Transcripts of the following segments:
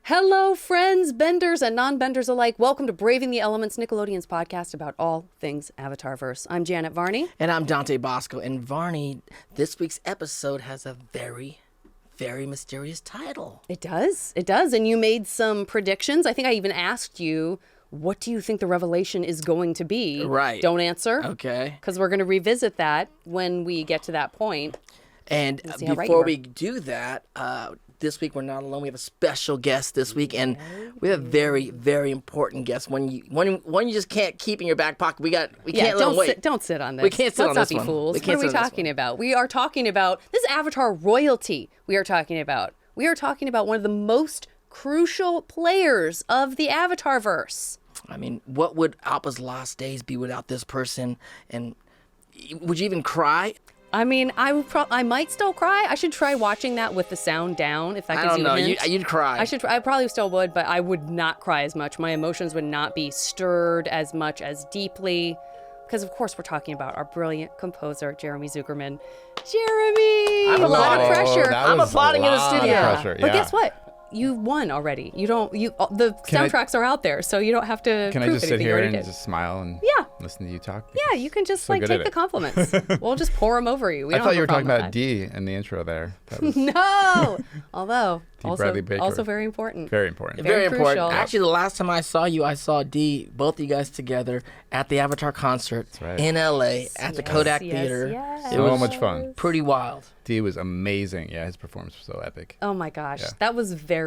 Hello, friends, benders and non-benders alike. Welcome to Braving the Elements, Nickelodeon's podcast about all things Avatarverse. I'm Janet Varney. And I'm Dante Basco. And Varney, this week's episode has a very mysterious title. It does. And you made some predictions. I think I even asked you, what do you think the revelation is going to be? Right. Don't answer. Okay. Because we're going to revisit that when we get to that point. And before we do that, this week we're not alone. We have a special guest this week, and we have a very important guest. One you just can't keep in your back pocket. We can't let him wait. Don't sit on this. We can't sit on this one. Let's not be fools. What are we talking about? We are talking about this Avatar royalty. We are talking about one of the most crucial players of the Avatarverse. I mean, what would Appa's last days be without this person? And would you even cry? I mean, I might still cry. I should try watching that with the sound down, if that gives you a hint. You'd cry. I probably still would, but I would not cry as much. My emotions would not be stirred as much, as deeply, because of course we're talking about our brilliant composer, Jeremy Zuckerman. Jeremy! I'm a lot of pressure. I'm applauding in the studio. But guess what? You won already. The soundtracks are out there, so you don't have to. Can I just sit here and just smile and listen to you talk? Yeah, you can just take the compliments. We'll just pour them over you. I thought you were talking about D in the intro there. That was No, although D. also very important. Very important. Very important. Crucial. Actually, the last time I saw you, I saw D, both of you guys together at the Avatar concert in LA at the Kodak Theater. Yes. It So was much fun. Pretty wild. D was amazing. Yeah, his performance was so epic. Oh my gosh, Yeah. that was very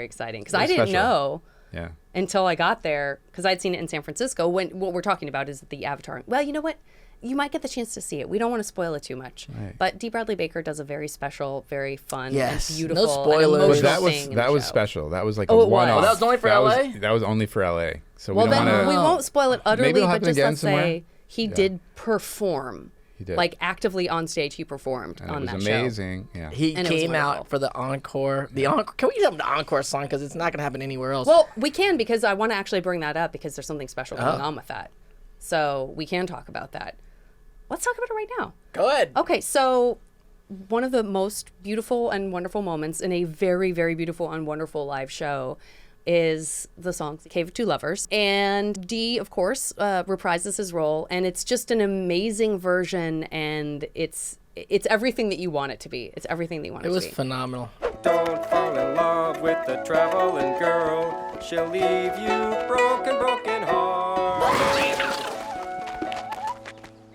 exciting because I Very didn't special. know Yeah. until I got there, because I'd seen it in San Francisco. What we're talking about is the Avatar. Well, you know what? You might get the chance to see it. We don't want to spoil it too much. Right. But D. Bradley Baker does a very special, very fun, Yes. and beautiful, No spoilers. and But emotional thing in that the was show. special. That was like Oh, a it was. one-off. Oh, that was only for LA? That was only for LA. So Well, we don't then want we to. won't spoil it utterly, Maybe it'll but happen just again let's say somewhere. he did perform. He did. Like actively on stage, he performed And on it that was show. amazing. Yeah. He And it was came wonderful. out for the encore. Can we have the encore song? Because it's not going to happen anywhere else. Well, we can, because I want to actually bring that up, because there's something special going on with that. So we can talk about that. Let's talk about it right now. Go ahead. Okay, so one of the most beautiful and wonderful moments in a very beautiful and wonderful live show is the song Cave of Two Lovers. And D, of course, reprises his role, and it's just an amazing version, and it's everything that you want it to be. It's everything that you want it to be. It was phenomenal. Don't fall in love with the traveling girl. She'll leave you broken heart.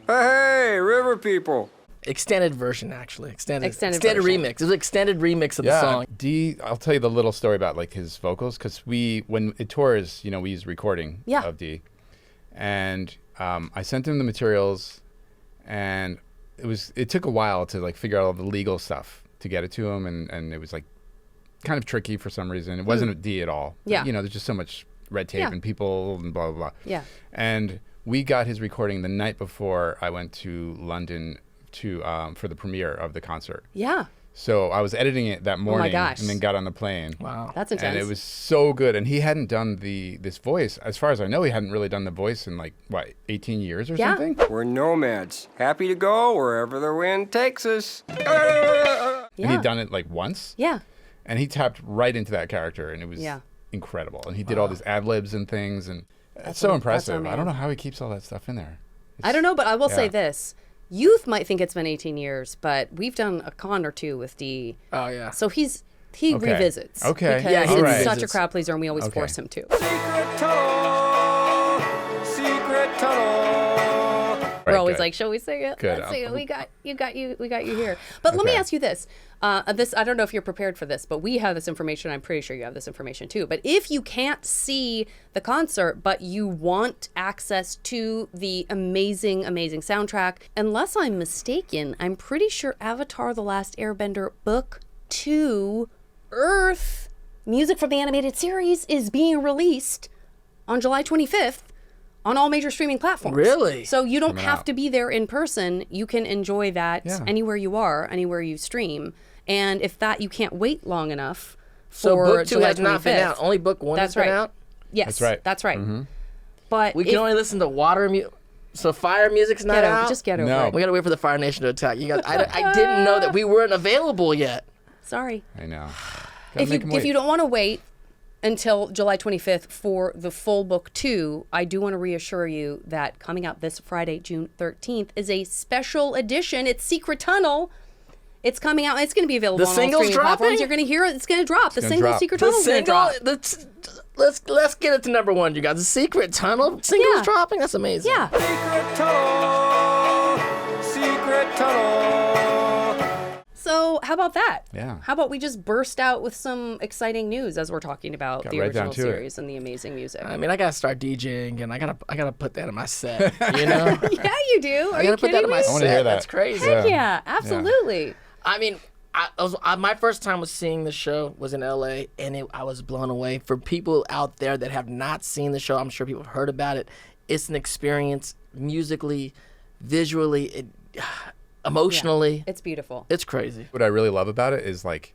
Hey, river people. Extended version, actually. Extended version. remix. It was an extended remix of the song. D, I'll tell you the little story about like his vocals, because when it tours, we use recording of D, and I sent him the materials, and it took a while to like figure out all the legal stuff to get it to him, and it was like kind of tricky for some reason. It wasn't a D at all. Yeah. There's just so much red tape and people and blah blah blah. Yeah. And we got his recording the night before I went to London for the premiere of the concert. Yeah. So I was editing it that morning gosh. and then got on the plane. Wow. That's intense. And it was so good. And he hadn't done this voice. As far as I know, he hadn't really done the voice in 18 years or something? We're nomads, happy to go wherever the wind takes us. And he'd done it once. Yeah. And he tapped right into that character, and it was incredible. And he did all these ad-libs and things, and it's so impressive. I don't know how he keeps all that stuff in there. I don't know, but I will say this. Youth might think it's been 18 years, but we've done a con or two with D. Oh, yeah. So he revisits. Okay. Because Yeah, he he's revisits. such a crowd pleaser, and we always force him to. Secret tunnel. We're always like, shall we sing it? Good. Let's sing it. We got you here. But let me ask you this. I don't know if you're prepared for this, but we have this information. I'm pretty sure you have this information too. But if you can't see the concert, but you want access to the amazing soundtrack, unless I'm mistaken, I'm pretty sure Avatar: The Last Airbender Book 2 Earth music from the animated series is being released on July 25th. On all major streaming platforms. Really? So you don't have to be there in person. You can enjoy that anywhere you are, anywhere you stream. And if you can't wait long enough So for book 2 July has not been 25th. out. Only book 1 has been out? Yes. That's right. That's right. Mm-hmm. But We can only listen to water music. So fire music's not out? just get over No. it. We gotta wait for the Fire Nation to attack. You guys, I didn't know that we weren't available yet. Sorry. I know. If you don't want to wait, until July 25th for the full book 2, I do want to reassure you that coming out this Friday, June 13th, is a special edition. It's Secret Tunnel. It's coming out. It's going to be available on all streaming platforms. You're going to hear it. It's going to drop. The single Secret Tunnel is going to drop. Let's get it to number 1, you guys. The Secret Tunnel singles dropping. That's amazing. Yeah. Secret Tunnel. So how about that? Yeah. How about we just burst out with some exciting news as we're talking about the original series and the amazing music? I mean, I gotta start DJing, and I gotta put that in my set. You know? Yeah, you do. Are I you gotta put that kidding in my me? set. I wanna hear that. That's crazy. Heck yeah, absolutely. I mean, my first time was seeing the show was in LA, and I was blown away. For people out there that have not seen the show, I'm sure people have heard about it. It's an experience musically, visually, emotionally. Yeah, it's beautiful. It's crazy. What I really love about it is like,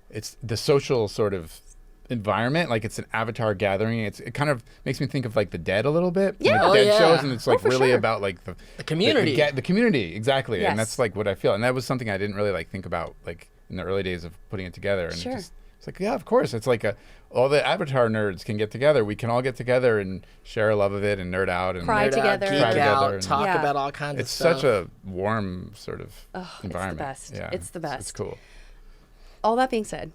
it's the social sort of environment. Like it's an Avatar gathering. It kind of makes me think of like The Dead a little bit. Yeah. Like Dead shows, and it's like really about like the community. The community, exactly. Yes. And that's like what I feel. And that was something I didn't really like think about like in the early days of putting it together. And it's like, yeah, of course. It's like all the Avatar nerds can get together. We can all get together and share a love of it and nerd out and Cry together. Geek out, talk about all kinds of stuff. It's such a warm sort of environment. It's the best. Yeah, It's the best. It's cool. All that being said,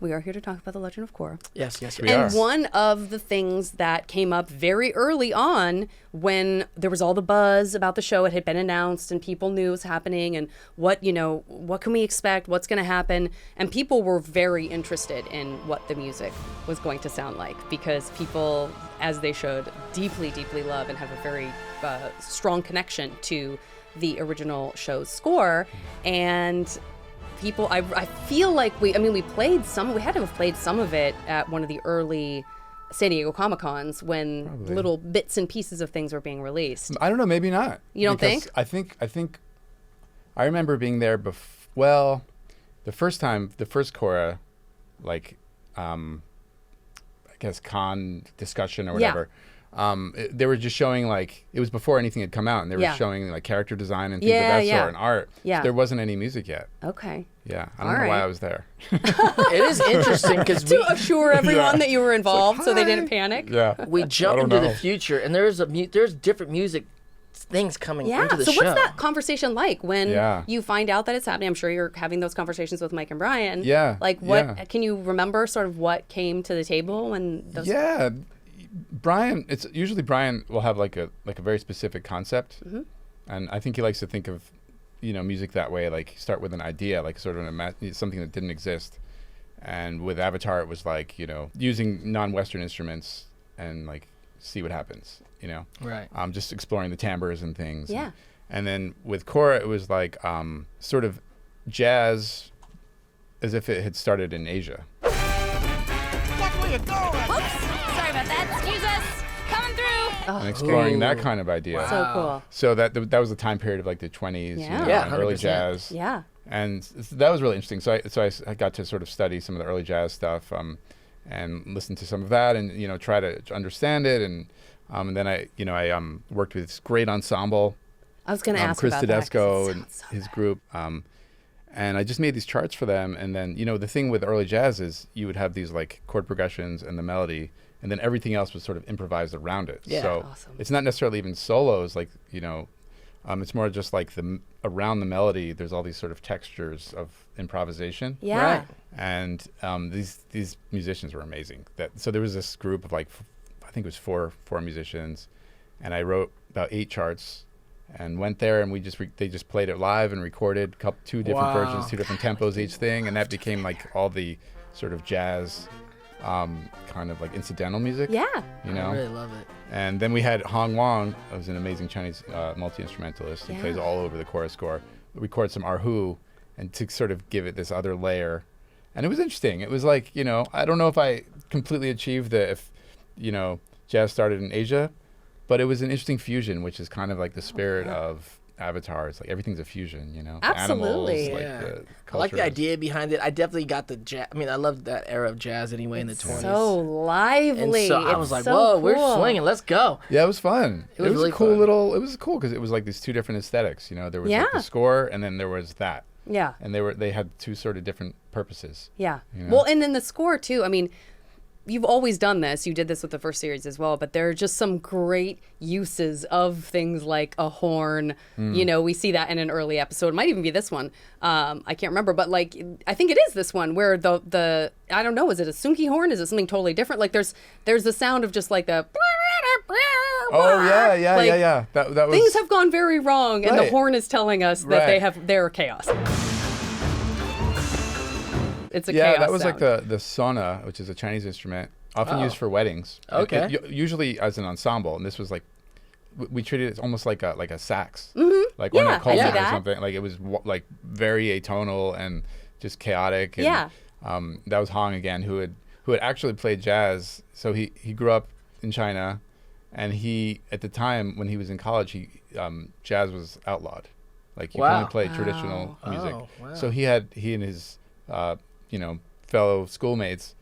we are here to talk about The Legend of Korra. Yes, we And are. one of the things that came up very early on when there was all the buzz about the show, it had been announced and people knew it was happening and what can we expect, what's going to happen, and people were very interested in what the music was going to sound like because people, as they should, deeply, deeply love and have a very strong connection to the original show's score. And people, I feel like we had to have played some of it at one of the early San Diego Comic-Cons when little bits and pieces of things were being released. I don't know, maybe not. You don't think? I think I remember being there the first Korra, like I guess con discussion or whatever. They were just showing like it was before anything had come out, and they were showing like character design and things of that sort and art. Yeah. So there wasn't any music yet. Okay. Yeah, I don't know why I was there. It is interesting because to assure everyone that you were involved, so they didn't panic. Yeah. We jump into the future, and there's different music things coming into the show. So what's that conversation like when Yeah. you find out that it's happening? I'm sure you're having those conversations with Mike and Brian. Yeah. Like what can you remember sort of what came to the table when those Yeah. Brian, it's usually Brian will have like a very specific concept. Mm-hmm. And I think he likes to think of music that way, like start with an idea, like sort of something that didn't exist. And with Avatar, it was like, using non-Western instruments and like see what happens, Right. Just exploring the timbres and things. Yeah. And then with Korra, it was like sort of jazz as if it had started in Asia. Watch where you're going. Whoops. Sorry about that. Excuse us. Coming through. And exploring that kind of idea. So cool. So that was the time period of like the 20s, and early 100%. jazz. Yeah. And that was really interesting. So I got to sort of study some of the early jazz stuff and listen to some of that and, try to understand it. And then I worked with this great ensemble. I was going to ask Chris about that 'cause Tedesco it and sounds so his good. group. And I just made these charts for them. And then, the thing with early jazz is you would have these like chord progressions and the melody, and then everything else was sort of improvised around it. Yeah. So Awesome. it's not necessarily even solos, like, it's more just like around the melody, there's all these sort of textures of improvisation. Yeah. Right. And these musicians were amazing. So there was this group of like, I think it was four musicians, and I wrote about 8 charts and went there, and they just played it live and recorded 2 different versions, 2 different tempos each thing, and that became like all the sort of jazz kind of like incidental music. Yeah. I really love it. And then we had Hong Wang, who's an amazing Chinese multi-instrumentalist who plays all over the Korra score. We recorded some Erhu and to sort of give it this other layer. And it was interesting. It was like, I don't know if I completely achieved jazz started in Asia, but it was an interesting fusion, which is kind of like the spirit of Avatar. It's like everything's a fusion, Absolutely. The animals, Yeah. the I like the cultures. idea behind it. I definitely got the jazz. I mean, I loved that era of jazz anyway in the 20s. So lively. and so I It's was like, so whoa, cool. we're swinging. Let's go. Yeah, it was fun. It was really a cool fun. It was cool because it was like these 2 different aesthetics. There was like Yeah. the score, and then there was that. Yeah. And they had 2 sort of different purposes. Yeah. You know? Well, and then the score too. I mean, you've always done this. You did this with the first series as well, but there are just some great uses of things like a horn. You know, we see that in an early episode. It might even be this one. I can't remember, but like I think it is this one where the I don't know, is it a sunki horn? Is it something totally different? Like there's the sound of just like the Oh yeah. That was things have gone very wrong, and the Right. horn is telling us that they're chaos. It's a chaos that was sound. like the sona, which is a Chinese instrument, often used for weddings. Okay. Usually as an ensemble, and this was like we treated it almost like a sax, like Yeah, when I it Coleman see or that. something. Like it was like very atonal and just chaotic. And, Yeah. that was Hong again, who had actually played jazz. So he grew up in China, and he at the time when he was in college, jazz was outlawed. Like you could only play traditional music. Oh, wow. So he and his fellow schoolmates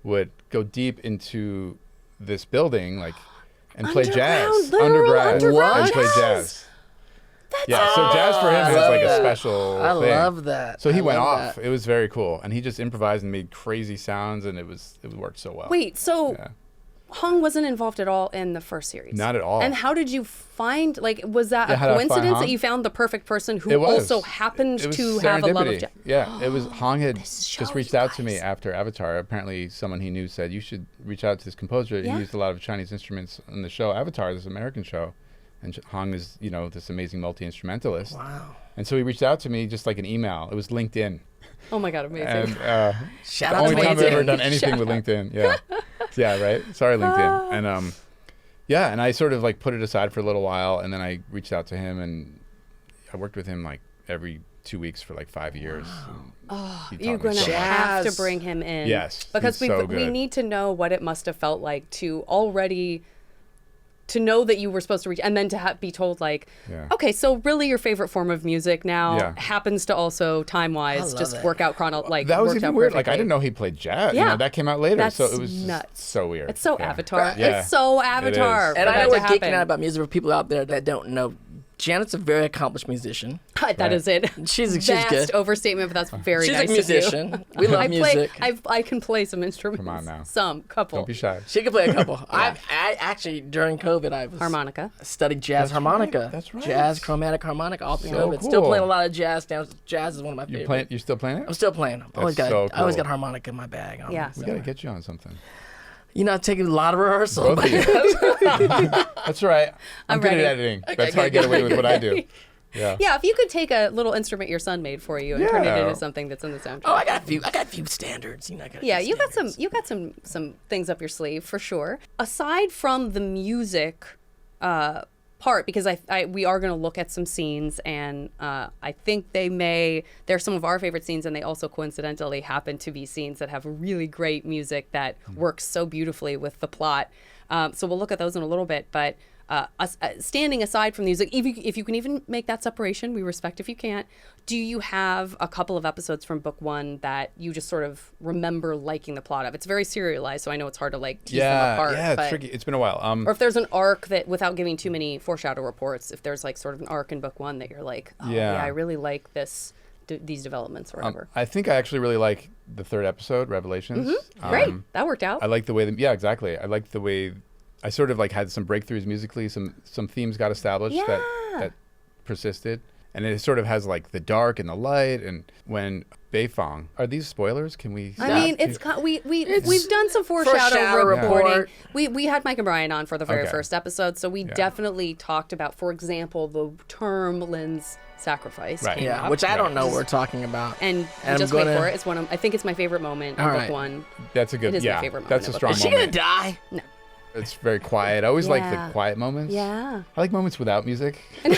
would go deep into this building, like, and play jazz underground and play jazz. So jazz for him was like a special I thing. love that. So he I went love off. that. It was very cool, and he just improvised and made crazy sounds, and it worked so well. Wait, so Yeah. Hong wasn't involved at all in the first series? Not at all. And how did you find, like, was that Yeah, how a did I find coincidence Hong? that you found the perfect person who It was. also happened It was to have a love of serendipity. jazz? Yeah, it was Hong had show, just reached you out to me guys. after Avatar. Apparently, someone he knew said you should reach out to this composer. Yeah. He used a lot of Chinese instruments in the show Avatar, this American show, and Hong is this amazing multi-instrumentalist. Wow. And so he reached out to me just like an email. It was LinkedIn, Oh my God, amazing. and Shout the out only to time I've ever LinkedIn. done anything with LinkedIn. Yeah, yeah, right. Sorry, LinkedIn. And and I sort of like put it aside for a little while, and then I reached out to him, and I worked with him like every 2 weeks for like 5 years. And he You're taught me going to so much. have to Jazz. bring him in. Yes, Because he's we so we good. need to know what it must have felt like to already, to know that you were supposed to reach, and then to be told like, Yeah. okay, so really your favorite form of music now Yeah. happens to also time-wise love just it. work out That was worked even out weird. Like I perfectly. didn't know he played jazz. Yeah. That came out later. That's So it was just nuts. so weird. It's so Yeah. Avatar. Yeah. It's so It is. Avatar. And for I that know we're to geeking happen. out about music for people out there that don't know. Janet's a very accomplished musician. That is it. She's Vast good. overstatement, but that's very She's nice a musician. of you. We love I music. I can play some instruments. Come on now. Some, couple. Don't be shy. She can play a couple. I actually during COVID I was Harmonica. studied jazz harmonica. That's right. Jazz, chromatic harmonica, all through So COVID. Still cool. playing a lot of jazz now. Jazz is one of my favorites. You're still playing it? I'm still playing. I always got so I always cool. got harmonica in my bag. Yeah. We gotta get you on something. You know, taking a lot of rehearsal. Both of you. That's right. I'm good ready. at editing. That's how I get away with what I do. Yeah. Yeah, if you could take a little instrument your son made for you and turn it Yeah. into something that's in the soundtrack. Oh, I got a few standards. You know, I got a Yeah, few you got standards. some things up your sleeve for sure. Aside from the music part, because we are going to look at some scenes, and I think they're some of our favorite scenes, and they also coincidentally happen to be scenes that have really great music that works so beautifully with the plot. So we'll look at those in a little bit, but standing aside from the music, if you can even make that separation, we respect if you can't. Do you have a couple of episodes from book one that you just sort of remember liking the plot of? It's very serialized, so I know it's hard to like tease them apart. Yeah, it's but- tricky. It's been a while. Or if there's an arc that, without giving too many foreshadow reports, if there's like sort of an arc in book one that you're like, oh yeah, I really like these developments or whatever. I think I actually really like the third episode, Revelations. Great, that worked out. I like the way yeah, exactly. I like the way I sort of like had some breakthroughs musically, some themes got established that persisted. And it sort of has like the dark and the light. And when Beifong, are these spoilers? Can we? I mean, we've done some foreshadow foreshadow reporting. report. We had Mike and Brian on for the very Okay. first episode, so we definitely talked about, for example, the term Lynn's sacrifice. Right. came Yeah, up. which I don't know what we're talking about. And I'm just gonna- wait for it. It's one of, I think it's my favorite moment in All book right. one. That's a good. It is my yeah, favorite moment that's a of the strong book. Is she gonna moment. die? No. It's very quiet. I always like the Yeah. quiet moments. Yeah. I like moments without music. My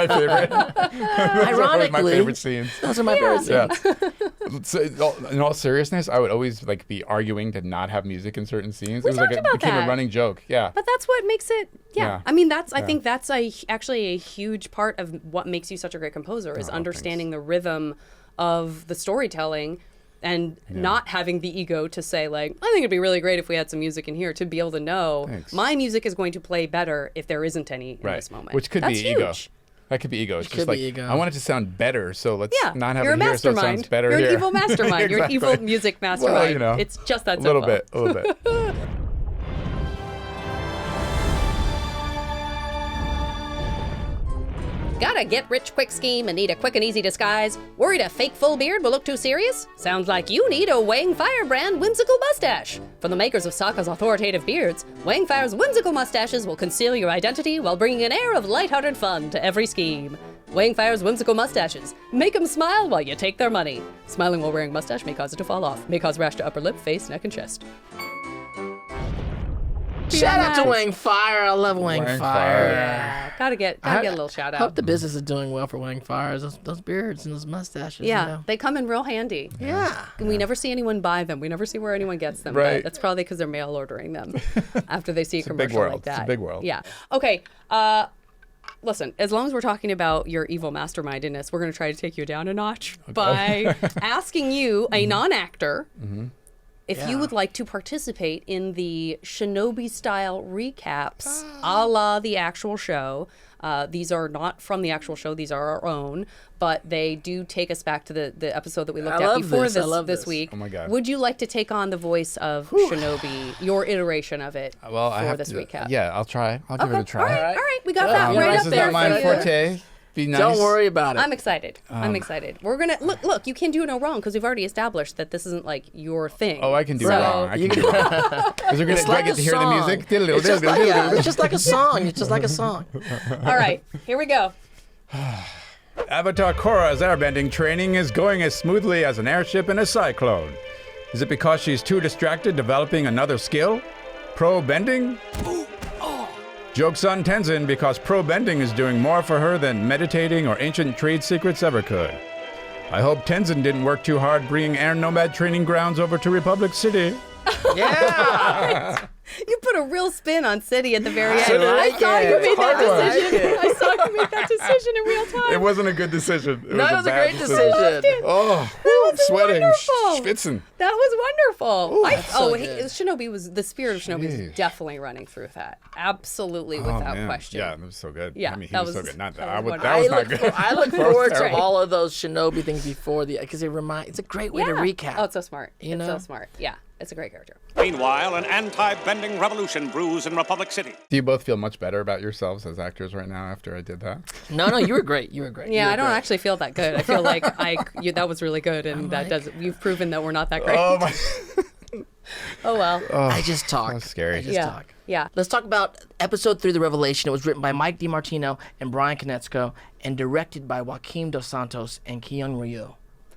favorite. Ironically, my favorite scenes. those are my favorite scenes. Yeah. So, in all seriousness, I would always like be arguing to not have music in certain scenes. We it was like talked it about became that. a running joke. Yeah. But that's what makes it, Yeah. I mean, I think that's actually a huge part of what makes you such a great composer is Oh, understanding the rhythm of the storytelling and not having the ego to say like, I think it'd be really great if we had some music in here, to be able to know Thanks. my music is going to play better if there isn't any in Right. this moment. Which could that's be huge. ego. That could be ego. It's It just could like, be ego. I want it to sound better, so let's not have you're it a here so it mastermind. sounds better You're here. an evil mastermind. You're an evil music mastermind. Well, you know, it's just that a simple. little bit. Got a get-rich-quick scheme and need a quick and easy disguise? Worried a fake full beard will look too serious? Sounds like you need a Wang Firebrand Whimsical Mustache. From the makers of Sokka's authoritative beards, Wang Fire's Whimsical Mustaches will conceal your identity while bringing an air of lighthearted fun to every scheme. Wang Fire's Whimsical Mustaches. Make them smile while you take their money. Smiling while wearing mustache may cause it to fall off. May cause rash to upper lip, face, neck, and chest. Shout out to Wang Fire. I love Wang Fire. Yeah, gotta get a little shout out. Hope the business is doing well for Wang Fire. Those beards and those mustaches. Yeah, you know? they come in real handy. Yeah. And we never see anyone buy them. We never see where anyone gets them. Right. But that's probably because they're mail ordering them after they see a a big commercial world. like that. It's a big world. Yeah. Okay. Listen, as long as we're talking about your evil mastermindedness, we're going to try to take you down a notch by asking you, a non-actor, if you would like to participate in the Shinobi-Style recaps a la the actual show. These are not from the actual show. These are our own. But they do take us back to the episode that we looked at before this week. Oh, my God. Would you like to take on the voice of Shinobi, your iteration of it, for this recap? Yeah, I'll try. I'll give it a try. All right. We got that right This up is there not my for you. forte. Be nice. Don't worry about it. I'm excited. I'm excited. We're gonna look. You can't do no wrong because we've already established that this isn't like your thing. Oh, I can do wrong. I can do wrong. Is there It's do I like get a to hear the song. music? It's just like, it's just like a song. It's just like a song. All right, here we go. Avatar Korra's airbending training is going as smoothly as an airship in a cyclone. Is it because she's too distracted developing another skill? Pro bending? Joke's on Tenzin because pro bending is doing more for her than meditating or ancient trade secrets ever could. I hope Tenzin didn't work too hard bringing air nomad training grounds over to Republic City. Yeah. You put a real spin on City at the very end. like I saw it. you made that I like decision. it. I saw you make that decision in real time. It wasn't a good decision. It No, it was a great decision. Oh, was sweating, wonderful. schwitzing. That was wonderful. so good. Shinobi was the spirit of Shinobi was Jeez. definitely running through that. Absolutely, without Man. question. Yeah, that was so good. Yeah, I mean, he that was so was- good. Not that that. was That was not good. I look forward to terrible. all of those Shinobi things before because it's a great way to recap. Oh, it's so smart. You It's know? so smart. Yeah, it's a great character. Meanwhile, an anti-bending revolution brews in Republic City. Do you both feel much better about yourselves as actors right now after I did that? No, you were great. You were great. Yeah, You were I don't great. actually feel that good. I feel like that was really good, and you've proven that we're not that great. Oh my! Oh well. I just talk. That's scary. I just Yeah. talk. Yeah. Let's talk about episode 3, The Revelation. It was written by Mike DiMartino and Brian Konietzko and directed by Joaquim Dos Santos and Kyung Ryu.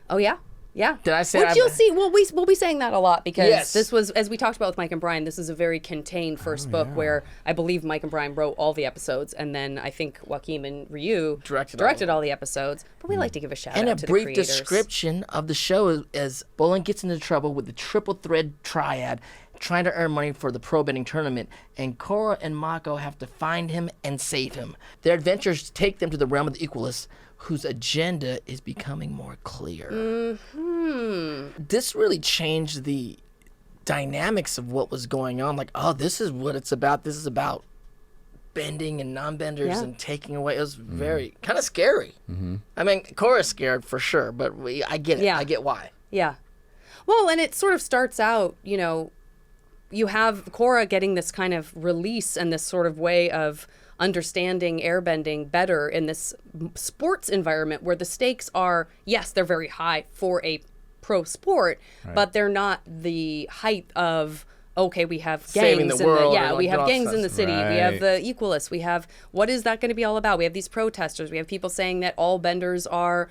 Oh yeah. Yeah. Did I say Which that? you'll see. We'll be saying that a lot because Yes. this was, as we talked about with Mike and Brian, this is a very contained first book where I believe Mike and Brian wrote all the episodes, and then I think Joaquim and Ryu Directed all the episodes. But we like to give a shout And out a to the brief creators. description of the show as Bolin gets into trouble with the triple thread triad trying to earn money for the pro betting tournament, and Korra and Mako have to find him and save him. Their adventures take them to the realm of the Equalists, whose agenda is becoming more clear. This really changed the dynamics of what was going on. Like, oh, this is what it's about. This is about bending and non-benders and taking away. It was very kind of scary. I mean, Korra's scared for sure, but I get it. Yeah. I get why. Yeah. Well, and it sort of starts out, you have Korra getting this kind of release and this sort of way of understanding airbending better in this sports environment where the stakes are, yes, they're very high for a pro sport, but they're not the height of, okay, we have gangs Saving the in world yeah, and, we like, have all gangs in stuff. the city, we have Right. the Equalists, we have, what is that going to be all about? We have these protesters, we have people saying that all benders are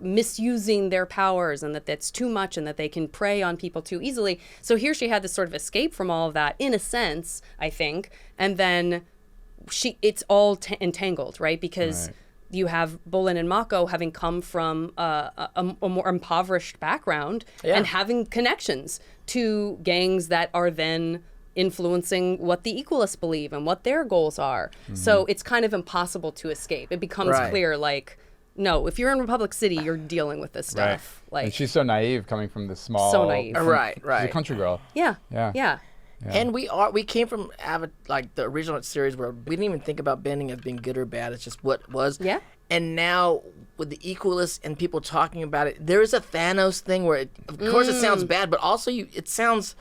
misusing their powers and that that's too much and that they can prey on people too easily. So here she had this sort of escape from all of that in a sense, I think, and then it's all entangled, right? Because you have Bolin and Mako having come from a more impoverished background and having connections to gangs that are then influencing what the Equalists believe and what their goals are. So it's kind of impossible to escape. It becomes clear, like, no, if you're in Republic City, you're dealing with this stuff. Right. Like, and she's so naive coming from the small. So naive. Right. She's a country girl. yeah. Yeah. Yeah. Yeah. And we came from like the original series where we didn't even think about bending as being good or bad. It's just what was. Yeah. And now with the Equalists and people talking about it, there is a Thanos thing where, of course, it sounds bad, but also it sounds.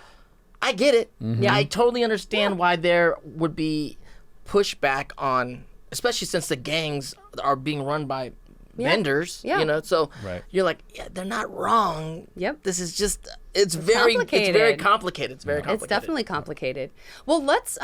I get it. Yeah, I totally understand why there would be pushback on, especially since the gangs are being run by vendors. Yeah. You know, so you're like, they're not wrong. Yep. This is just it's very complicated. It's very complicated. It's very complicated. It's definitely complicated. Well, let's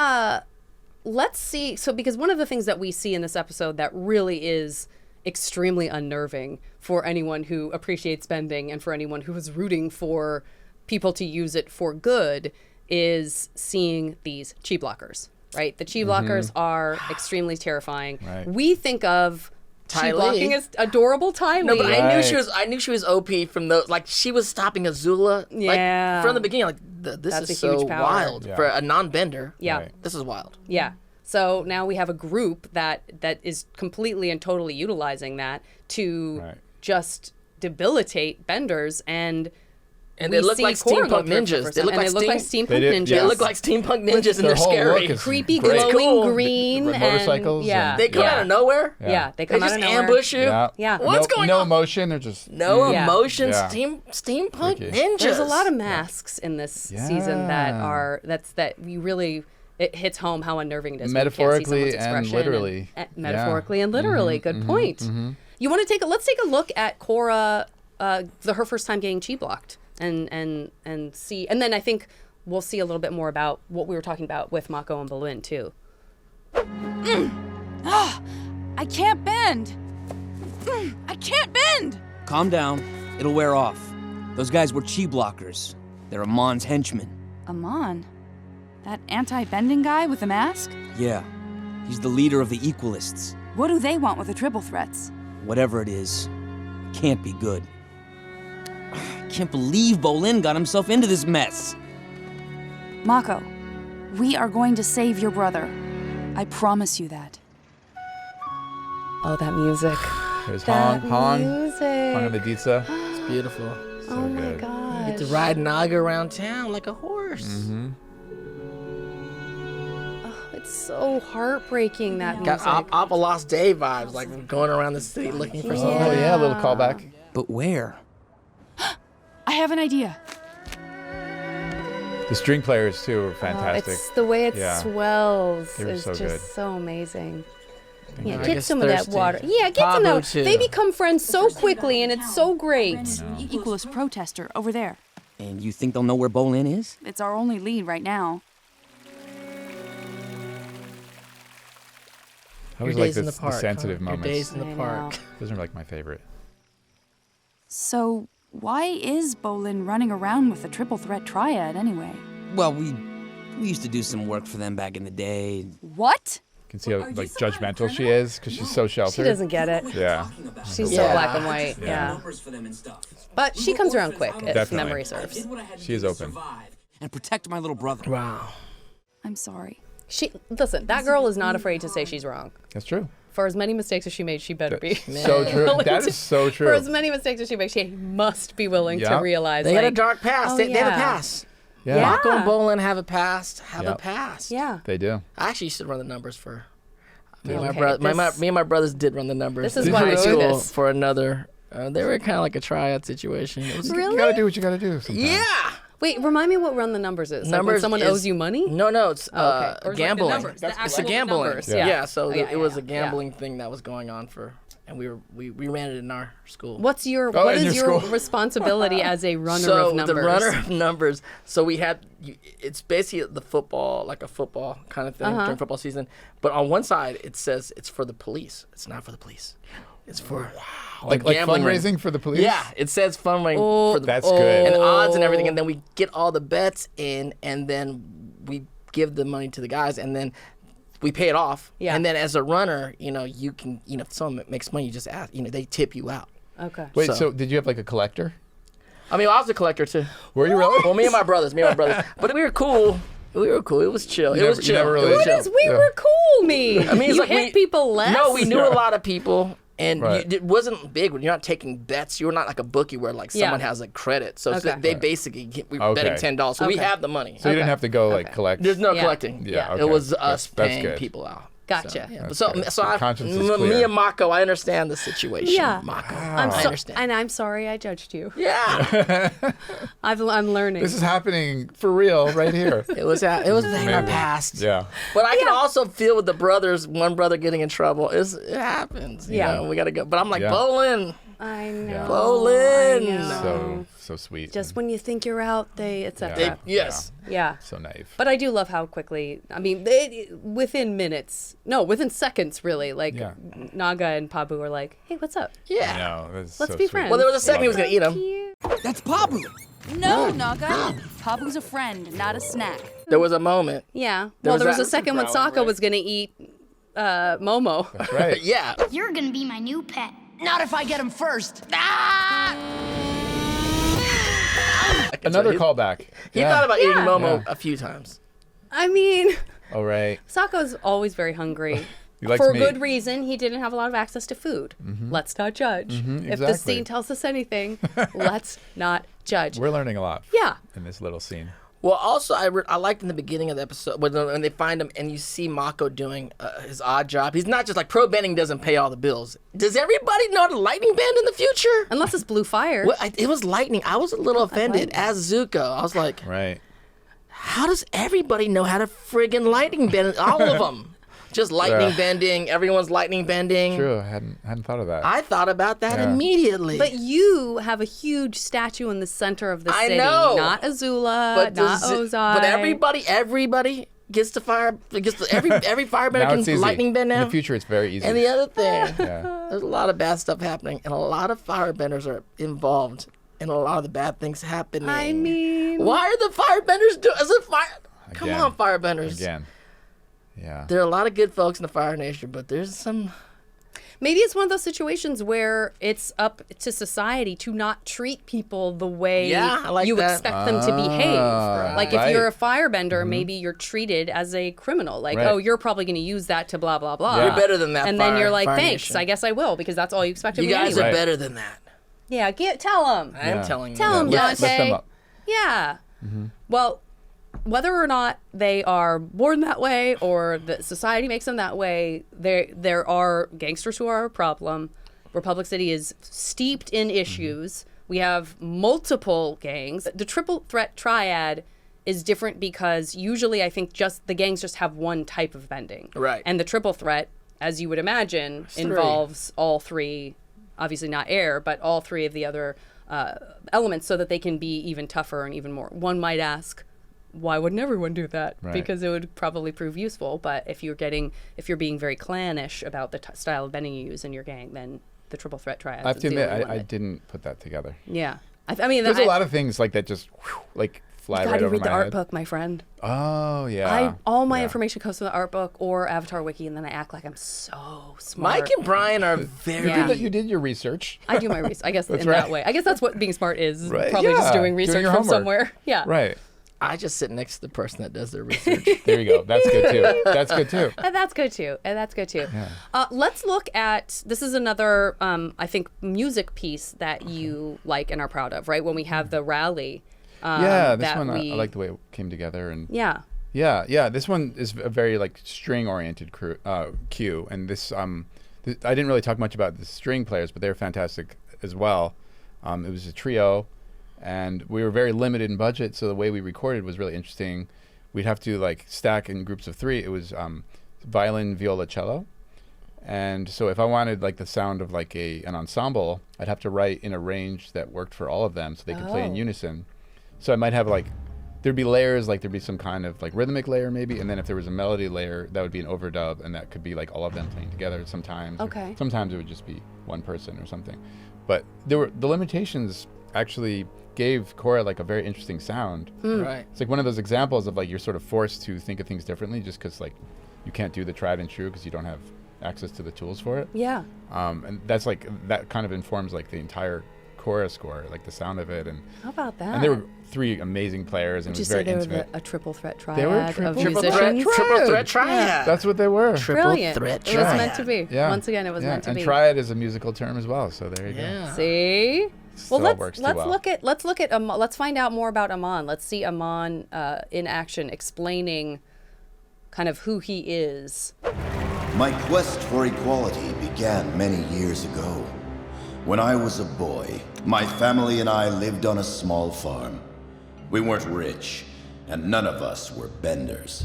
see. So, because one of the things that we see in this episode that really is extremely unnerving for anyone who appreciates bending and for anyone who is rooting for people to use it for good is seeing these chi blockers, right? The chi blockers are extremely terrifying. Right. We think of chi blocking as adorable Ty Lee. No, but I knew she was OP from those. Like, she was stopping Azula. Yeah. Like, from the beginning. Like, this is so wild for a non-bender. Yeah. Right. This is wild. Yeah. So now we have a group that is completely and totally utilizing that to just debilitate benders, and they look like steampunk ninjas. They look like steampunk ninjas. They look like steampunk ninjas, and they're scary. Creepy, glowing green. The motorcycles. And, they come out of nowhere. Yeah, they come out of nowhere. Just ambush you. Yeah. What's going on? No emotion. They're just no emotion. Steampunk ninjas. There's a lot of masks in this season that we really. It hits home how unnerving it is. Metaphorically and literally. Metaphorically and literally. Good point. You want to let's take a look at Korra, her first time getting chi blocked, and see, and then I think we'll see a little bit more about what we were talking about with Mako and Bolin too. I can't bend. I can't bend. Calm down. It'll wear off. Those guys were chi blockers. They're Amon's henchmen. Amon? That anti-bending guy with the mask? Yeah. He's the leader of the Equalists. What do they want with the triple threats? Whatever it is, it can't be good. I can't believe Bolin got himself into this mess. Mako, we are going to save your brother. I promise you that. Oh, that music. There's Hong music. Hong of the Ditsa. It's beautiful. Oh my god. You get to ride Naga around town like a horse. It's so heartbreaking, that music. Got Appa Lost Day vibes, like going around the city looking for something. Oh yeah, a little callback. But where? I have an idea. The string players too are fantastic. It's the way it swells is so just so amazing. Yeah, I get guess some of that thirsty. water. Yeah, get some of that. They become friends so quickly, and it's so great. Equalist protester over there. And you think they'll know where Bolin is? It's our only lead right now. I always like the sensitive moments. Your days in the park. Those are like my favorite. So, why is Bolin running around with the triple threat triad anyway? Well, we used to do some work for them back in the day. What? You can see how like judgmental she is because she's so sheltered. She doesn't get it. Yeah. She's so black and white. Yeah. But she comes around quick, if memory serves. She is open. And protect my little brother. Wow. I'm sorry. Listen, that girl is not afraid to say she's wrong. That's true. For as many mistakes as she made, she better be. So true. That is so true. For as many mistakes as she makes, she must be willing to realize. They got a dark past. They have a past. Yeah. Mako and Bolin have a past. A past. Yeah. They do. I actually used to run the numbers for. Me and my brothers did run the numbers. This is why I do this. For another. They were kind of like a triad situation. It was really? You gotta do what you gotta do sometimes. Yeah. Wait, remind me what run the numbers is. Like when someone owes you money? No, it's gambling. Like it's a gambling. Numbers. Yeah. So it was a gambling thing that was going on and we ran it in our school. What is your responsibility as a runner of numbers? So the runner of numbers. So we had it's basically the football, like a football kind of thing during football season. But on one side it says it's for the police. It's not for the police. It's for like fundraising for the police. Yeah, it says fundraising for the That's good. And odds and everything, and then we get all the bets in, and then we give the money to the guys, and then we pay it off. Yeah. And then as a runner, you can, if someone makes money, you just ask. They tip you out. Okay. Wait, so did you have like a collector? I mean, I was a collector too. Were you really? Well, me and my brothers. But we were cool. It was chill. It was chill. We were cool, me. I mean, it's you like hit people less. No, we knew a lot of people. And it wasn't big. You're not taking bets. You're not like a bookie where like someone has like credit. So they basically we were betting $10. So we have the money. So you didn't have to go like collect. There's no collecting. Yeah. It was us paying people out. Gotcha. So me and Mako, I understand the situation. Yeah. Mako, I understand. And I'm sorry I judged you. Yeah. I'm learning. This is happening for real right here. It was in our past. Yeah. But I can also feel with the brothers, one brother getting in trouble. It happens. You know, we got to go. But I'm like, Bolin. I know. Bolin. So sweet. Just when you think you're out, etc. Yes. Yeah. So naive. But I do love how quickly, I mean, within seconds, really, like Naga and Pabu are like, hey, what's up? Yeah. No, let's be friends. Well, there was a second he was going to eat him. That's Pabu. No, Naga. Pabu's a friend, not a snack. There was a moment. Yeah. Well, there was a second when Sokka was going to eat Momo. That's right. Yeah. You're gonna be my new pet. Not if I get him first. Another callback. He thought about eating Momo a few times. I mean, Oh, right. Sokka's always very hungry. He likes For meat. good reason, he didn't have a lot of access to food. Let's not judge. If the exactly. scene tells us anything, let's not judge. We're learning a lot. Yeah. In this little scene. Well, also, I liked in the beginning of the episode when they find him and you see Mako doing his odd job. He's not just like pro bending doesn't pay all the bills. Does everybody know how to lightning bend in the future? Unless it's blue fire. Well, it was lightning. I was a little offended as Zuko. I was like, Right. how does everybody know how to friggin' lightning bend? All of them. Just lightning bending. Everyone's lightning bending. True. I hadn't thought of that. I thought about that immediately. But you have a huge statue in the center of the city. I know. Not Azula, not Ozai. But everybody gets to fire. Every firebender Now it's can easy. lightning bend now. In the future, it's very easy. And the other thing, Yeah. there's a lot of bad stuff happening, and a lot of firebenders are involved in a lot of the bad things happening. I mean, why are the firebenders doing? Come Again. on, firebenders. Again. Yeah. There are a lot of good folks in the Fire Nation, but there's some. maybe it's one of those situations where it's up to society to not treat people the way I like you that. expect them to behave. Like if you're a right. firebender, maybe you're treated as a criminal. Like, Right. oh, you're probably going to use that to blah, blah, blah. Yeah. You're better than that. And then you're like, Fire thanks, Nation. I guess I will, because that's all you expect of You me guys anyway. are better than that. Yeah, tell them. I am telling you. Tell them, Yes. Dante. Lift them up. Yeah. Well, whether or not they are born that way or that society makes them that way, there are gangsters who are a problem. Republic City is steeped in issues. We have multiple gangs. The triple threat triad is different because usually I think just the gangs just have one type of bending. Right. And the triple threat, as you would imagine, involves all three, obviously not air, but all three of the other elements so that they can be even tougher and even more. One might ask, why wouldn't everyone do that? Right. Because it would probably prove useful. But if you're being very clannish about the style of bending you use in your gang, then the triple threat triad. I have to admit, I didn't put that together. Yeah, I mean, There's a lot of things like that just like fly you right gotta over read my the art head. book, my friend. Oh yeah. All my information comes from the art book or Avatar Wiki, and then I act like I'm so smart. Mike and Brian are very. Yeah. You did your research. I do my research. I guess in right. that way. I guess that's what being smart is. Right. Probably just Yeah. doing Doing research your from homework. somewhere. Yeah. Right. I just sit next to the person that does their research. There you go. That's good too. That's good too. And that's good too. Let's look at, this is another, I think, music piece that you like and are proud of, right? When we have the rally. Yeah, this that one I like the way it came together and. Yeah. Yeah. This one is a very like string-oriented cue, and this I didn't really talk much about the string players, but they're fantastic as well. It was a trio, and we were very limited in budget, so the way we recorded was really interesting. We'd have to like stack in groups of three. It was violin, viola, cello, and so if I wanted like the sound of like an ensemble, I'd have to write in a range that worked for all of them, so they could play in unison. So I might have like. There'd be layers, like there'd be some kind of like rhythmic layer maybe, and then if there was a melody layer, that would be an overdub, and that could be like all of them playing together sometimes. Okay. Sometimes it would just be one person or something. But the limitations actually gave Korra like a very interesting sound. Right. It's like one of those examples of like you're sort of forced to think of things differently just because like you can't do the tried and true because you don't have access to the tools for it. Yeah. And that's like, that kind of informs like the entire Korra score, like the sound of it, and how about that? And there were 3 amazing players, and Would it was you say very they intimate. were a triple threat triad They were of triple musicians? Triple threat triad. That's what they were. Brilliant. threat It was triad. meant to be. Yeah. Once again, it was meant to and be. triad is a musical term as well, so there you go. See? Still Well, works let's too well. look at let's find out more about Amon. Let's see Amon in action, explaining kind of who he is. My quest for equality began many years ago. When I was a boy, my family and I lived on a small farm. We weren't rich, and none of us were benders.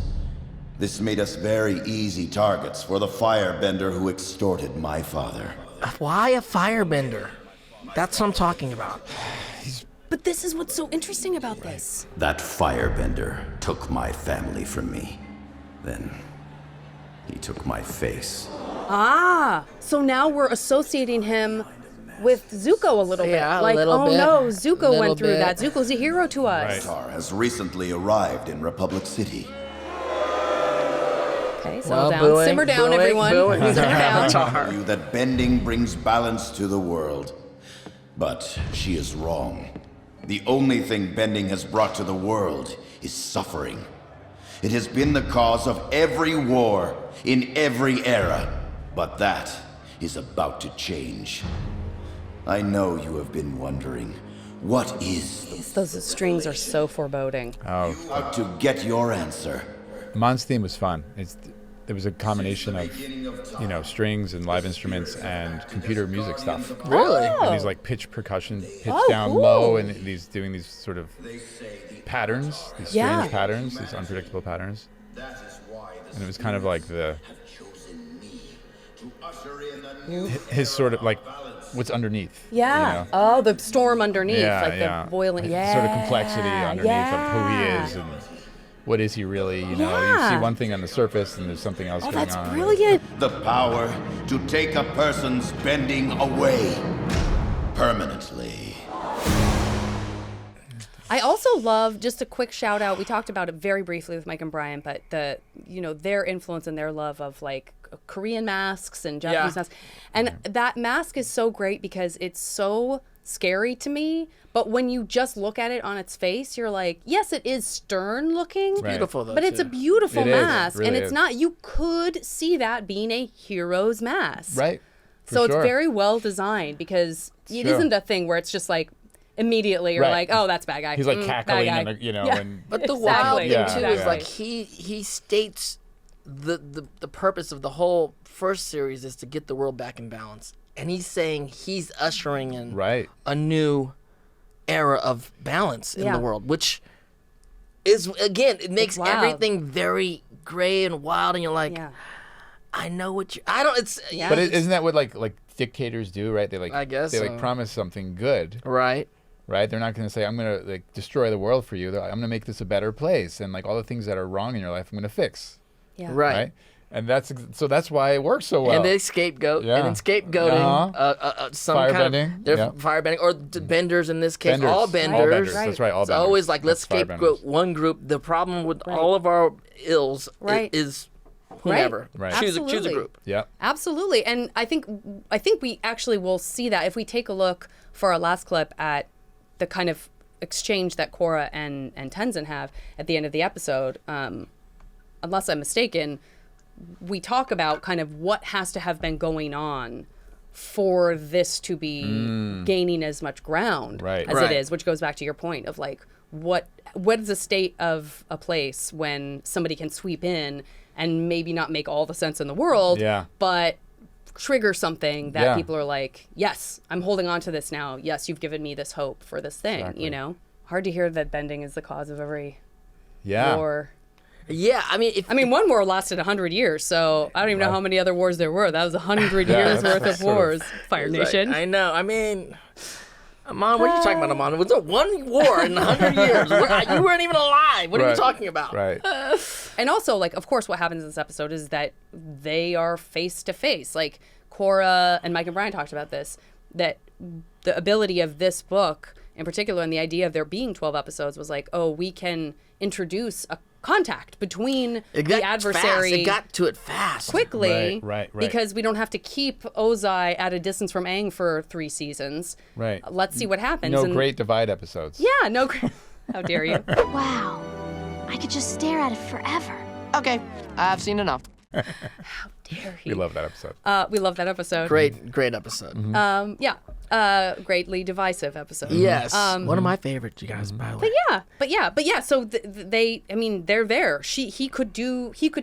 This made us very easy targets for the firebender who extorted my father. Why a firebender? That's what I'm talking about. But this is what's so interesting about this. That firebender took my family from me. Then he took my face. Ah, so now we're associating him with Zuko a little bit. Yeah, a Like, little oh bit. no, Zuko Little went through bit. that. Zuko's a hero to us. Avatar has recently arrived in Republic City. Okay, settle Well, down. booing, Simmer down, booing, everyone. booing. Simmer down. Tell you that bending brings balance to the world. But she is wrong. The only thing bending has brought to the world is suffering. It has been the cause of every war in every era. But that is about to change. I know you have been wondering, what is Those strings are so foreboding. Oh, about to get your answer? Amon's theme was fun. It was a combination of, strings and live instruments and computer music stuff. Really? And these like pitch percussion, pitch Oh, down cool. low, and doing these sort of patterns, these strange Yeah. patterns, these unpredictable patterns. And it was kind of like his sort of like what's underneath. Yeah. You know? Oh, the storm underneath, Yeah, like yeah. the boiling. Like Yeah. sort of complexity underneath of who he is and what is he really. You Yeah. see one thing on the surface and there's something else Oh, going that's on. brilliant. The power to take a person's bending away permanently. I also love, just a quick shout out, we talked about it very briefly with Mike and Brian, but their influence and their love of like Korean masks and Japanese masks. And that mask is so great because it's so scary to me, but when you just look at it on its face, you're like, yes, it is stern looking. It's beautiful though, but it's a too. beautiful It is, it mask. really and it's is. not, you could see that being a hero's mask. Right. For So sure. it's very well designed because it Sure. isn't a thing where it's just like, immediately you're Right. like, oh, that's bad guy. He's like bad cackling, guy. and Yeah. and But the wild Exactly. thing Yeah, too yeah. is like he states the purpose of the whole first series is to get the world back in balance, and he's saying he's ushering in right. a new era of balance in Yeah. the world, which is again it makes wild. everything very gray and wild, and you're like, Yeah. I know what you. I don't. It's Yeah. But isn't that what like dictators do, right? They like I guess they like so. promise something good, right. right? They're not going to say I'm going to like destroy the world for you. I'm going to make this a better place, and like all the things that are wrong in your life, I'm going to fix, Yeah. right? And that's why it works so well. And they scapegoat, Yeah. and in scapegoating, some kind Firebending, of they're yeah. firebending, or the benders in this case, Benders. all All benders. benders. That's right, all It's benders. always like let's That's scapegoat firebenders. one group. The problem with all of our ills Right. is whomever. Right. Choose a Absolutely. group. yeah. Absolutely. And I think we actually will see that if we take a look for our last clip at the kind of exchange that Korra and Tenzin have at the end of the episode. Unless I'm mistaken, we talk about kind of what has to have been going on for this to be gaining as much ground Right. as Right. it is, which goes back to your point of like what is the state of a place when somebody can sweep in and maybe not make all the sense in the world, Yeah. but trigger something that Yeah. people are like, yes, I'm holding on to this now. Yes, you've given me this hope for this thing, Exactly. you know? Hard to hear that bending is the cause of every Yeah. war. Yeah, I mean, one war lasted 100 years, so I don't even know how many other wars there were. That was 100 Yeah, years that's worth of sort of- wars. Fire it's like, Nation. I know. I mean, Amon, what are you talking about, Amon? It was one war in 100 years. You weren't even alive. What are you Right. talking about? Right. And also, like, of course, what happens in this episode is that they are face to face. Like, Korra and Mike and Brian talked about this, that the ability of this book in particular, and the idea of there being 12 episodes was like, oh, we can introduce a contact between the adversary. It got to it fast. Quickly. Right. Because we don't have to keep Ozai at a distance from Aang for 3 seasons. Right. Let's see what happens. No Great Divide episodes. Yeah, no great. How dare you? Wow. I could just stare at it forever. Okay, I've seen enough. How dare you? We love that episode. We love that episode. Great episode. Greatly divisive episode. Yes. One of my favorites, you guys, by the way. But yeah. So they're there. He could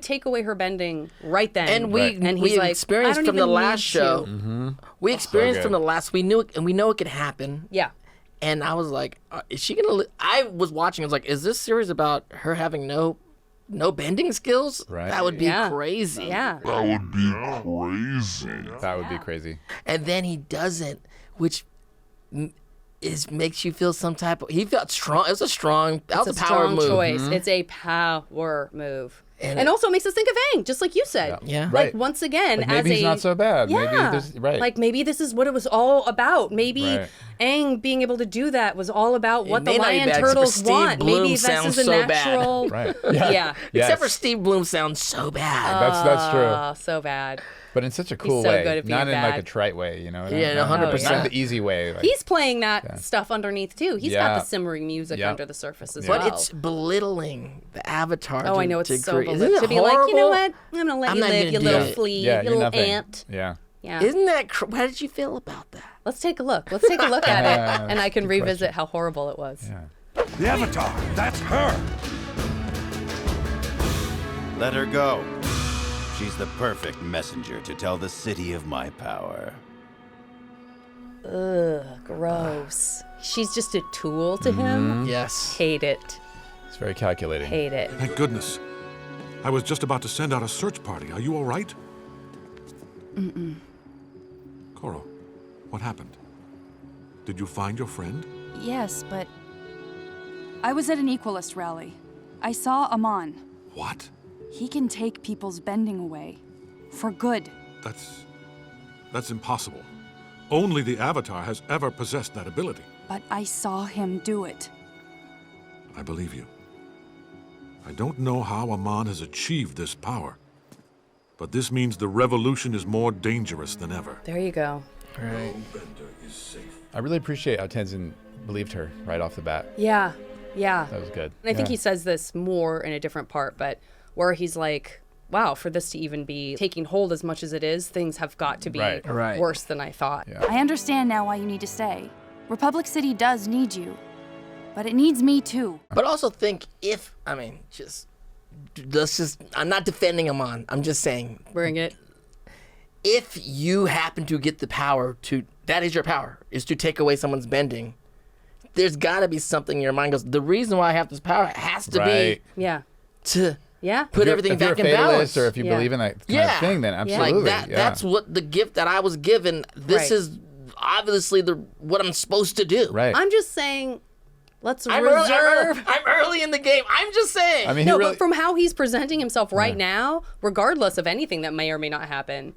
take away her bending right then. And we like, experienced from the last show. We experienced from the last. We knew it, and we know it could happen. Yeah. And I was like, is she gonna? I was watching. I was like, is this series about her having no bending skills? Right. That would be crazy. Yeah. That would be crazy. That would be crazy. And then he doesn't, which makes you feel some type of. He felt strong. It was a strong. That was a power strong move. choice. It's a power move. And also makes us think of Aang, just like you said. Yeah. Like, Right. once again, Like, maybe he's not so bad. Yeah. Maybe this, right. Like, maybe this is what it was all about. Maybe Right. Aang being able to do that was all about what the may not be lion bad, except for turtles Steve want. Bloom Maybe this sounds is a so bad. natural. Right. Yeah. Except for Steve Bloom sounds so bad. That's true. Oh, so bad. But in such a cool so way. good at being Not in like bad. a trite way, you know? Yeah, not, 100%. Not the easy way. Like, He's playing that stuff underneath too. He's got Yeah. the simmering music Yeah. under the surface as But well. it's belittling the Avatar. Oh, I know, it's so Isn't belittling. it To be like, you know horrible? what? I'm gonna let I'm you not live, gonna you do little it. flea, yeah, you you're little nothing. ant. Yeah. Yeah. Isn't that? How did you feel about that? Let's take a look. Let's take a look at it, and I can revisit how horrible it was. Yeah. The Avatar, that's her. Let her go. She's the perfect messenger to tell the city of my power. Ugh, gross. She's just a tool to him. Yes. Hate it. It's very calculating. Hate it. Thank goodness. I was just about to send out a search party. Are you all right? Korra, what happened? Did you find your friend? Yes, but I was at an Equalist rally. I saw Amon. What? He can take people's bending away. For good. That's impossible. Only the Avatar has ever possessed that ability. But I saw him do it. I believe you. I don't know how Amon has achieved this power, but this means the revolution is more dangerous than ever. There you go. Right. I really appreciate how Tenzin believed her right off the bat. Yeah. Yeah. That was good. And I think he says this more in a different part, but where he's like, wow, for this to even be taking hold as much as it is, things have got to be Right. worse than I thought. Yeah. I understand now why you need to stay. Republic City does need you. But it needs me too. But also think I'm not defending Amon. I'm just saying. Bring it. If you happen to get the power that is your power, is to take away someone's bending, there's got to be something in your mind goes, the reason why I have this power has to be Yeah. to Yeah. put everything back in balance. Or if you believe in that kind of thing, then absolutely. Like that's what the gift that I was given. This is obviously what I'm supposed to do. Right. I'm just saying, let's I'm reserve. I'm early in the game. I'm just saying. I mean, No, he really, but from how he's presenting himself right now, regardless of anything that may or may not happen,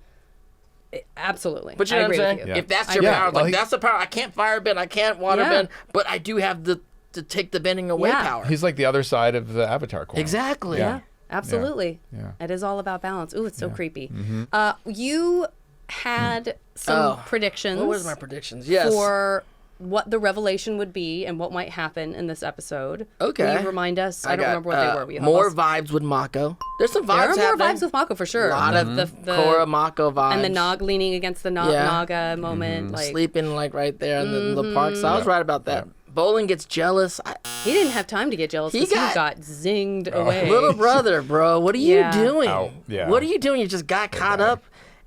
absolutely. But you I know what I'm agree saying? with you. If that's your power, that's the power. I can't fire bend, I can't water bend, but I do have to take the bending away power. he's like the other side of the Avatar coin. Exactly. Yeah, absolutely. Yeah. It is all about balance. Ooh, it's so creepy. Mm-hmm. You had some predictions. What was my predictions? Yes. For what the revelation would be and what might happen in this episode. Okay. Will you remind us? I don't remember what they were. We more vibes with Mako. There's some vibes There are more happening. vibes with Mako for sure. A lot of the Korra Mako vibes. And the Nog leaning against the Naga moment. Like, sleeping like right there in the park. So I was right about that. Bolin gets jealous. he didn't have time to get jealous because he got zinged away. Little brother, bro. What are you doing? Ow. Yeah. What are you doing? You just got caught up.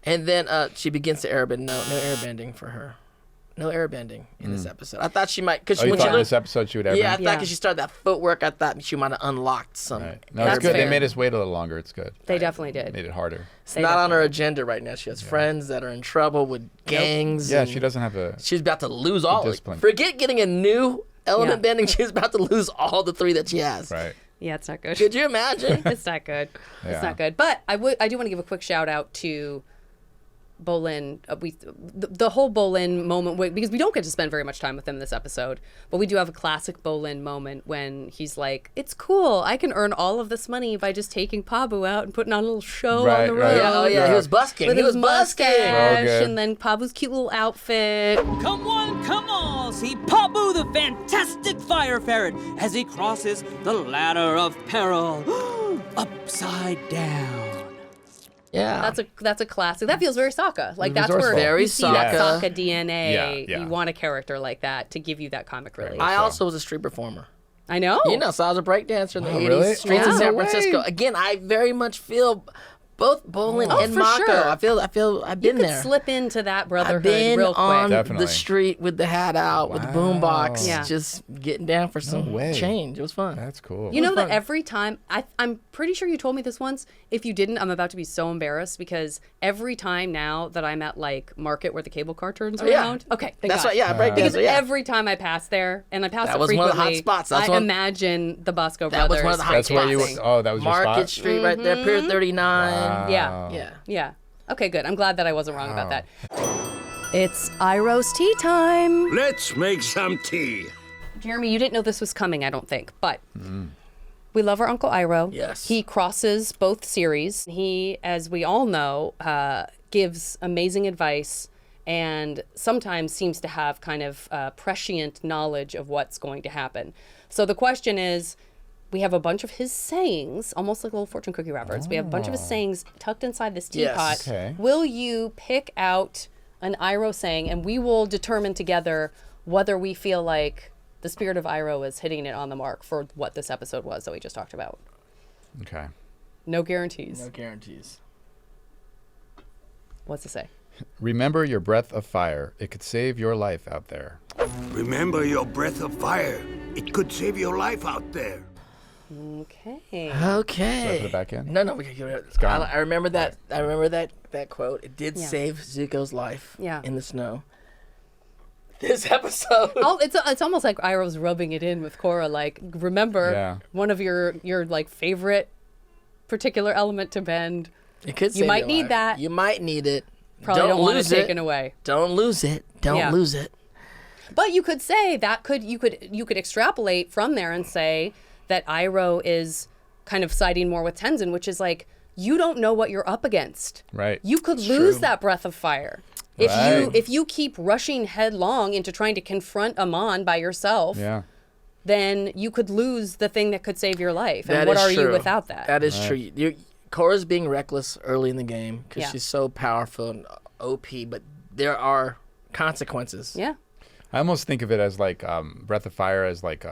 And then she begins to airbend. No airbending for her. No airbending in this episode. I thought she might, because you when thought she in this episode she would airbend? Yeah, I thought because she started that footwork, I thought she might have unlocked some. Right. No, it's good. They made us wait a little longer. It's good. They definitely did. Made it harder. It's not on her agenda right now. She has friends that are in trouble with gangs. Yeah, she doesn't have a. She's about to lose all. discipline. Forget getting a new element bending. She's about to lose all the 3 that she has. Right. Yeah, it's not good. Could you imagine? It's not good. Yeah. It's not good. But I do want to give a quick shout out to Bolin, the whole Bolin moment, because we don't get to spend very much time with him this episode, but we do have a classic Bolin moment when he's like, it's cool, I can earn all of this money by just taking Pabu out and putting on a little show on the road. Right. Oh yeah, he was busking. With his mustache, Oh, and then Pabu's cute little outfit. Come on, come on, see Pabu the fantastic fire ferret as he crosses the ladder of peril upside down. Yeah, that's a classic. That feels very Sokka. Like that's resourceful. where Very you see that Sokka. Sokka DNA. Yeah. You want a character like that to give you that comic relief. I also was a street performer. I know. You know, so I was a breakdancer in the 80s, really? streets of Yeah. San No way. Francisco. Again, I very much feel both Bolin and for Mako. sure. I feel I've You been could there. slip into that I've brotherhood been real quick. on Definitely. the street with the hat out, with the boombox, Yeah. just getting down for some way. change. It was fun. That's cool. You know that fun. every time, I'm pretty sure you told me this once. If you didn't, I'm about to be so embarrassed because every time now that I'm at like Market where the cable car turns yeah. around. Okay, thank That's God. right. Yeah, breakdancer. Because Yeah, every time I pass there, and I pass That it was one frequently, of the hot spots. That's I one- imagine the Bosco That was brothers. one of the hot That's where you spots. went. Oh, that was your Market spot? Street right there, Pier 39. Wow. Yeah. Yeah. Yeah. Okay, good. I'm glad that I wasn't wrong about that. It's Iroh's tea time. Let's make some tea. Jeremy, you didn't know this was coming, I don't think, but we love our Uncle Iroh. Yes. He crosses both series. He, as we all know, gives amazing advice and sometimes seems to have kind of prescient knowledge of what's going to happen. So the question is, we have a bunch of his sayings, almost like little fortune cookie wrappers. We have a bunch of his sayings tucked inside this teapot. Yes. Okay. Will you pick out an Iroh saying, and we will determine together whether we feel like the spirit of Iroh is hitting it on the mark for what this episode was that we just talked about. Okay. No guarantees. No guarantees. What's it say? Remember your breath of fire. It could save your life out there. Remember your breath of fire. It could save your life out there. Okay. Okay. Should I put it back in? No, we can give it. It's gone. I remember that. I remember that quote. It did Yeah. save Zuko's life. Yeah. In the snow. This episode. Oh, it's almost like Iroh's rubbing it in with Korra. Like, remember Yeah. one of your like favorite particular element to bend. It could. You save might your need life. that. You might need it. Probably don't want it lose taken away. Don't lose it. Don't Yeah. lose it. But you could say that you could extrapolate from there and say that Iroh is kind of siding more with Tenzin, which is like, you don't know what you're up against. Right. You could lose that breath of fire. Right. If you keep rushing headlong into trying to confront Amon by yourself, Yeah. then you could lose the thing that could save your life. And That what is are you true. without that? That is true. Korra's being reckless early in the game because Yeah. she's so powerful and OP, but there are consequences. Yeah. I almost think of it as like breath of fire as like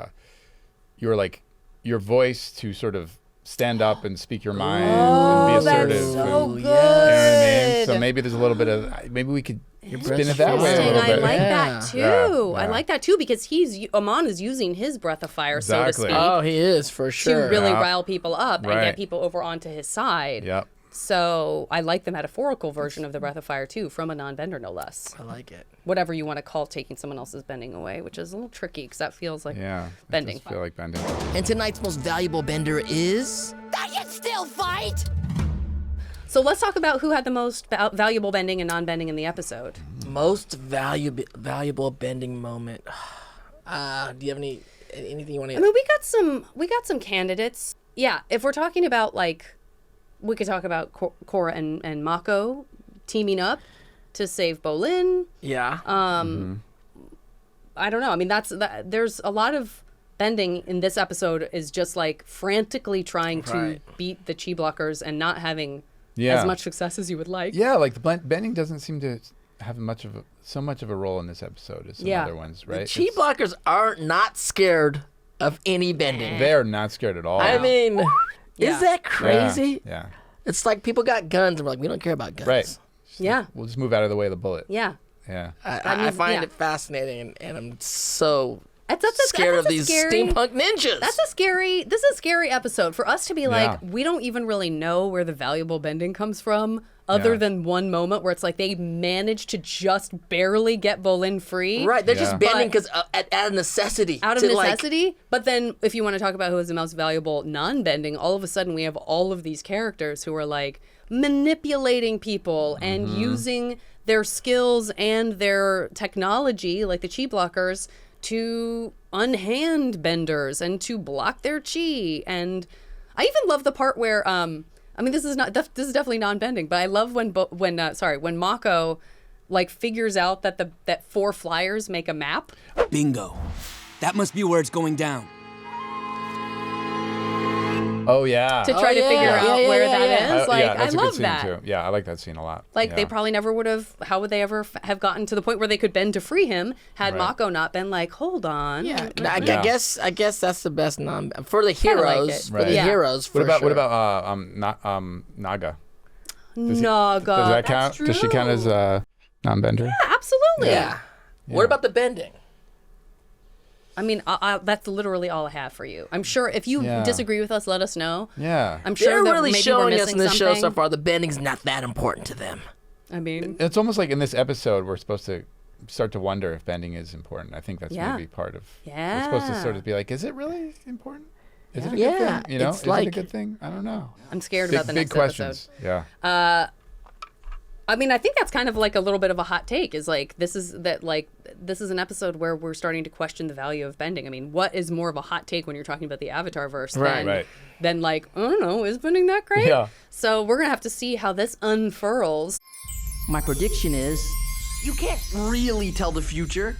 your voice to sort of stand up and speak your mind and be assertive. That's so good. You know what I mean? So maybe there's a little bit of we could spin it that way a Interesting. little I bit. like Yeah. that too. Yeah. I like that too because Amon is using his breath of fire, so to Exactly. speak, Oh, he is for to sure. really Yeah. rile people up and Right. get people over onto his side. Yep. So I like the metaphorical version of the breath of fire too, from a non-bender no less. I like it. Whatever you want to call taking someone else's bending away, which is a little tricky because that feels like Yeah. It bending. does feel like bending. And tonight's most valuable bender is I can still fight! So let's talk about who had the most valuable bending and non-bending in the episode. most valuable bending moment. Do you have anything you want to? I mean, we got some candidates. Yeah, if we're talking about like, we could talk about Korra and Mako teaming up to save Bolin. Yeah. I don't know. I mean, there's a lot of bending in this episode is just like frantically trying to beat the Chi Blockers and not having as much success as you would like. Yeah, like the bending doesn't seem to have so much of a role in this episode as some other ones, right? The Chi Blockers are not scared of any bending. They're not scared at all. I mean, Yeah. is that crazy? Yeah. It's like people got guns and we're like, we don't care about guns. Right. Yeah. We'll just move out of the way of the bullet. Yeah. Yeah. I find it fascinating and I'm so scared of these steampunk ninjas. This is a scary episode for us to be like, we don't even really know where the valuable bending comes from other than one moment where it's like they managed to just barely get Bolin free. Right, they're just bending because out of necessity. Out of necessity. But then if you want to talk about who is the most valuable non-bending, all of a sudden we have all of these characters who are like manipulating people and using their skills and their technology, like the Chi Blockers, to unhand benders and to block their chi. And I even love the part where this is definitely non-bending, but I love when Mako like figures out that 4 flyers make a map. Bingo. That must be where it's going down. Oh yeah. To try to figure out where that is. I love that. Too. Yeah, I like that scene a lot. Like they probably never would have. How would they ever have gotten to the point where they could bend to free him had Mako not been like, hold on. Yeah, I guess that's the best for the heroes. For the heroes. What about Naga? Naga. Does that count? Does she count as a non-bender? Yeah, absolutely. Yeah. What about the bending? I mean, that's literally all I have for you. I'm sure if you disagree with us, let us know. Yeah. I'm sure they're really maybe showing we're us in this show so far the bending's not that important to them. I mean, it's almost like in this episode we're supposed to start to wonder if bending is important. I think that's maybe part of. Yeah. We're supposed to sort of be like, is it really important? Is it a good thing? You know, is it a good thing? I don't know. I'm scared about the next questions. episode. Yeah. I mean, I think that's kind of like a little bit of a hot take. Is like this is an episode where we're starting to question the value of bending. I mean, what is more of a hot take when you're talking about the Avatarverse than like, I don't know, is bending that great? Yeah. So we're gonna have to see how this unfurls. My prediction is, you can't really tell the future.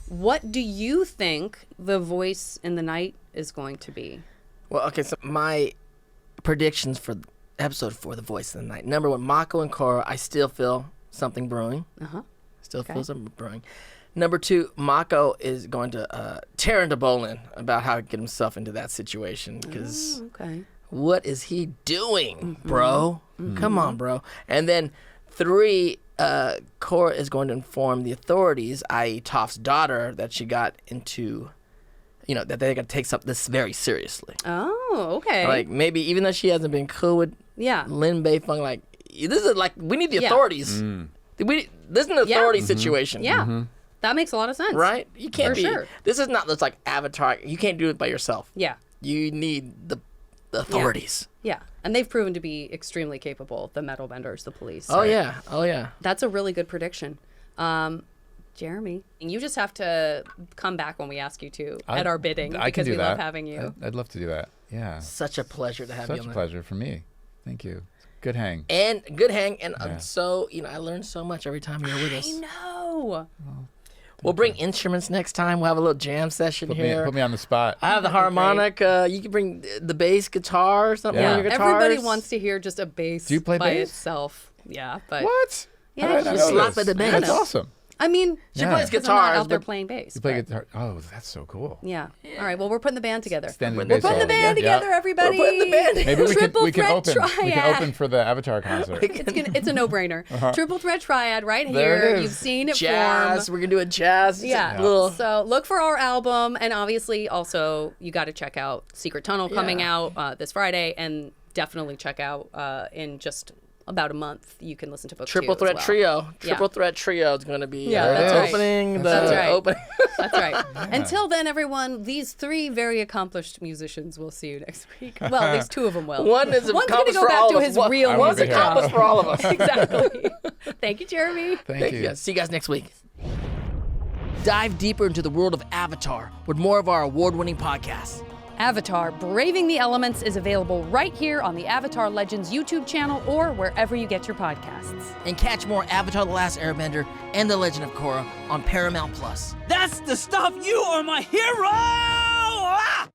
What do you think the voice in the night is going to be? Well, okay, so my predictions for episode 4, The Voice of the Night. Number 1, Mako and Korra, I still feel something brewing. Still feel something brewing. Number 2, Mako is going to tear into Bolin about how to get himself into that situation. Because what is he doing, bro? Come on, bro. And then 3, Korra is going to inform the authorities, i.e. Toph's daughter, that she got into... that they're going to take this very seriously. Oh, okay. Like, maybe even though she hasn't been cool with Lin Beifeng, like, this is like, we need the authorities. This is an authority situation. Yeah. That makes a lot of sense. Right? You can't For sure. This is not just like Avatar. You can't do it by yourself. Yeah. You need the authorities. Yeah. And they've proven to be extremely capable, the metal benders, the police. Oh, yeah. Oh, yeah. That's a really good prediction. Jeremy, you just have to come back when we ask you to at our bidding because we love having you. I'd love to do that. Yeah. Such a pleasure to have you on. Such a pleasure for me. Thank you. Good hang. And so, I learn so much every time you're with us. I know. We'll bring instruments next time. We'll have a little jam session here. Put me on the spot. I have the harmonic. You can bring the bass guitar or something. Yeah. Your guitars. Everybody wants to hear just a bass by itself. Yeah, but what? Yeah, just slap at the bass. That's awesome. I mean, she plays guitar. I'm not out there playing bass. You play guitar. Oh, that's so cool. Yeah. All right. Well, we're putting the band together. We're putting the band together, everybody. We're putting the band together. Maybe we can open. Triad. We can open for the Avatar concert. It's a no-brainer. Triple threat triad right there here. It is. You've seen it jazz. We're gonna do a jazz. Yeah. So look for our album, and obviously also you got to check out Secret Tunnel coming out this Friday, and definitely check out in just about a month you can listen to book 2 Triple Threat Trio. Triple Threat Trio is going to be opening. That's right. Until then, everyone, these 3 very accomplished musicians will see you next week. Well, at least 2 of them will. One's going to go back to his real One's accomplished for all of us. Exactly. Thank you, Jeremy. Thank you. See you guys next week. Dive deeper into the world of Avatar with more of our award-winning podcasts. Avatar, Braving the Elements is available right here on the Avatar Legends YouTube channel or wherever you get your podcasts. And catch more Avatar The Last Airbender and The Legend of Korra on Paramount+. That's the stuff! You are my hero! Ah!